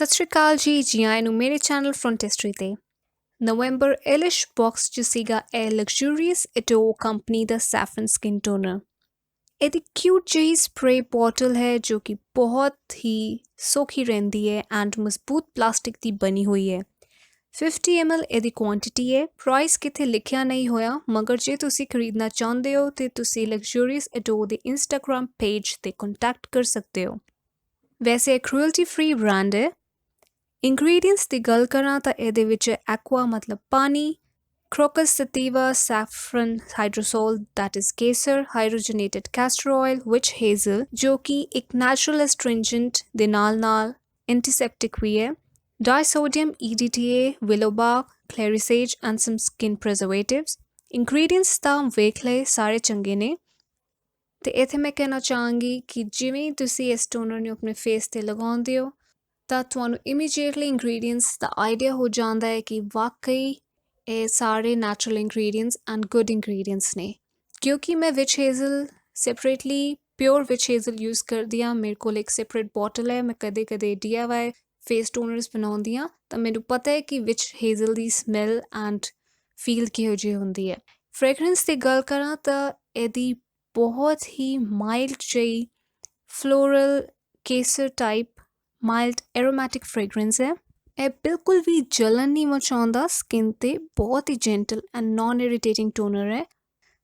ਸਤਿ ਸ਼੍ਰੀ ਅਕਾਲ ਜੀ ਆਇਆਂ ਨੂੰ ਮੇਰੇ ਚੈਨਲ ਫਰੋਂਟਿਸਟਰੀ ਤੇ। ਨਵੰਬਰ ਐਲਿਸ਼ ਬਾਕਸ 'ਚ ਸੀਗਾ ਇਹ ਲਗਜ਼ੂਰੀਅਸ ਇਟੋ ਕੰਪਨੀ ਦਾ ਸੈਫਰਨ ਸਕਿਨ ਟੋਨਰ। ਇਹਦੀ ਕਿਊਟ ਜਿਹੀ ਸਪਰੇ ਬੋਟਲ ਹੈ ਜੋ ਕਿ ਬਹੁਤ ਹੀ ਸੌਖੀ ਰਹਿੰਦੀ ਹੈ ਐਂਡ ਮਜ਼ਬੂਤ ਪਲਾਸਟਿਕ ਦੀ ਬਣੀ ਹੋਈ ਹੈ। 50 ml ਇਹਦੀ ਕੁਆਂਟੀਟੀ ਹੈ। ਪ੍ਰਾਈਸ ਕਿਤੇ ਲਿਖਿਆ ਨਹੀਂ ਹੋਇਆ, ਮਗਰ ਜੇ ਤੁਸੀਂ ਖਰੀਦਣਾ ਚਾਹੁੰਦੇ ਹੋ ਤੇ ਤੁਸੀਂ ਲਗਜ਼ੂਰੀਅਸ ਇਟੋ ਦੇ ਇੰਸਟਾਗ੍ਰਾਮ ਪੇਜ ਤੇ ਕੰਟੈਕਟ ਕਰ ਸਕਦੇ ਹੋ। ਵੈਸੇ ਕ੍ਰੂਅਲਟੀ ਫ੍ਰੀ ਬ੍ਰਾਂਡ ਹੈ। ਇੰਗਰੀਡੀਅੰਟਸ ਦੀ ਗੱਲ ਕਰਾਂ ਤਾਂ ਇਹਦੇ ਵਿੱਚ ਐਕਵਾ ਮਤਲਬ ਪਾਣੀ, crocus sativa, saffron hydrosol that is Kesar, ਹਾਈਡਰੋਜਨੇਟਡ castor oil, witch hazel ਜੋ ਕਿ ਇੱਕ ਨੈਚੁਰਲ ਐਸਟ੍ਰਿੰਜੈਂਟ ਦੇ ਨਾਲ ਐਂਟੀਸੈਪਟਿਕ ਵੀ ਹੈ, disodium EDTA, willow bark, clary sage and some skin preservatives। Ingredients ਤਾਂ ਵੇਖ ਲਏ, ਸਾਰੇ ਚੰਗੇ ਨੇ। ਤੇ ਇੱਥੇ ਮੈਂ ਕਹਿਣਾ ਚਾਹਾਂਗੀ ਕਿ ਜਿਵੇਂ ਤੁਸੀਂ ਇਸ ਟੋਨਰ ਨੂੰ ਆਪਣੇ ਫੇਸ ਤੇ ਲਗਾਉਂਦੇ ਹੋ ਤਾਂ ਤੁਹਾਨੂੰ ਇਮੀਡੀਏਟਲੀ ਇੰਗਰੀਡੀਅੰਟਸ ਦਾ ਆਈਡੀਆ ਹੋ ਜਾਂਦਾ ਹੈ ਕਿ ਵਾਕਈ ਇਹ ਸਾਰੇ natural ingredients and good ingredients ਨੇ। ਕਿਉਂਕਿ ਮੈਂ ਵਿਚ ਹੇਜ਼ਲ ਸੈਪਰੇਟਲੀ ਪਿਓਰ ਵਿਚ ਹੇਜ਼ਲ ਯੂਜ਼ ਕਰਦੀ ਹਾਂ, ਮੇਰੇ ਕੋਲ ਇੱਕ ਸੈਪਰੇਟ ਬੋਟਲ ਹੈ। ਮੈਂ ਕਦੇ DIY ਫੇਸ ਟੋਨਰਸ ਬਣਾਉਂਦੀ ਹਾਂ ਤਾਂ ਮੈਨੂੰ ਪਤਾ ਹੈ ਕਿ ਵਿਚ Hazel the smell and feel ਕਿਹੋ ਜਿਹੀ ਹੁੰਦੀ ਹੈ। ਫ੍ਰੈਗਰੈਂਸ ਦੀ ਗੱਲ ਕਰਾਂ ਤਾਂ ਇਹਦੀ ਬਹੁਤ ਹੀ ਮਾਈਲਡ ਜਿਹੀ ਫਲੋਰਲ ਕੇਸਰ ਟਾਈਪ ਮਾਈਲਡ ਐਰੋਮੈਟਿਕ ਫ੍ਰੈਗਰੈਂਸ ਹੈ। ਇਹ ਬਿਲਕੁਲ ਵੀ ਜਲਨ ਨਹੀਂ ਮਚਾਉਂਦਾ ਸਕਿਨ ਤੇ, ਬਹੁਤ ਹੀ ਜੈਂਟਲ ਐਂਡ ਨॉन ਇਰੀਟੇਟਿੰਗ ਟੋਨਰ ਹੈ।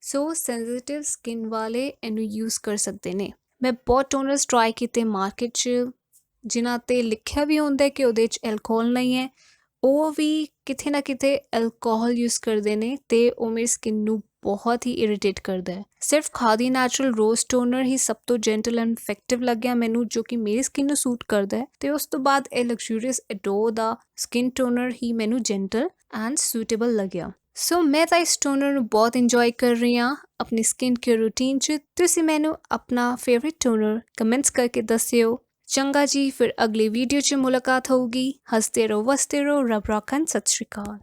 ਸੋ ਸੈਂਸਿਟਿਵ ਸਕਿਨ ਵਾਲੇ ਇਹਨੂੰ ਯੂਜ਼ ਕਰ ਸਕਦੇ ਨੇ। ਮੈਂ ਬਹੁਤ ਟੋਨਰਸ ਟਰਾਈ ਕੀਤੇ ਮਾਰਕੀਟ 'ਚ ਜਿਨ੍ਹਾਂ 'ਤੇ ਲਿਖਿਆ ਵੀ ਹੁੰਦਾ ਕਿ ਉਹਦੇ 'ਚ ਐਲਕੋਹਲ ਨਹੀਂ ਹੈ, ਉਹ ਵੀ ਕਿਤੇ ਨਾ ਕਿਤੇ ਐਲਕੋਹਲ ਯੂਜ਼ ਕਰਦੇ ਨੇ ਤੇ ਉਹ ਮੇਰੀ ਸਕਿਨ ਨੂੰ ਬਹੁਤ ਹੀ ਇਰੀਟੇਟ ਕਰਦਾ ਹੈ। ਸਿਰਫ ਖਾਦੀ ਨੈਚੁਰਲ ਰੋਜ਼ ਟੋਨਰ ਹੀ ਸਭ ਤੋਂ ਜੈਂਟਲ ਐਂਡ ਇਫੈਕਟਿਵ ਲੱਗਿਆ ਮੈਨੂੰ, ਜੋ ਕਿ ਮੇਰੀ ਸਕਿਨ ਨੂੰ ਸੂਟ ਕਰਦਾ ਹੈ। ਤੇ ਉਸ ਤੋਂ ਬਾਅਦ ਇਹ ਲਗਜ਼ੂਰੀਅਸ ਇਟੋ ਦਾ ਸਕਿਨ ਟੋਨਰ ਹੀ ਮੈਨੂੰ ਜੈਂਟਲ ਐਂਡ ਸੂਟੇਬਲ ਲੱਗਿਆ। ਸੋ ਮੈਂ ਤਾਂ ਇਸ ਟੋਨਰ ਨੂੰ ਬਹੁਤ ਇੰਜੋਏ ਕਰ ਰਹੀ ਹਾਂ ਆਪਣੀ ਸਕਿਨ ਕੇਅਰ ਰੂਟੀਨ 'ਚ। ਤੁਸੀਂ ਮੈਨੂੰ ਆਪਣਾ ਫੇਵਰੇਟ ਟੋਨਰ ਕਮੈਂਟਸ ਕਰਕੇ ਦੱਸਿਓ। ਚੰਗਾ ਜੀ, ਫਿਰ ਅਗਲੀ ਵੀਡੀਓ 'ਚ ਮੁਲਾਕਾਤ ਹੋਊਗੀ। ਹੱਸਦੇ ਰਹੋ, ਵਸਦੇ ਰਹੋ, ਰੱਬ ਰਾਖਨ। ਸਤਿ ਸ਼੍ਰੀ ਅਕਾਲ।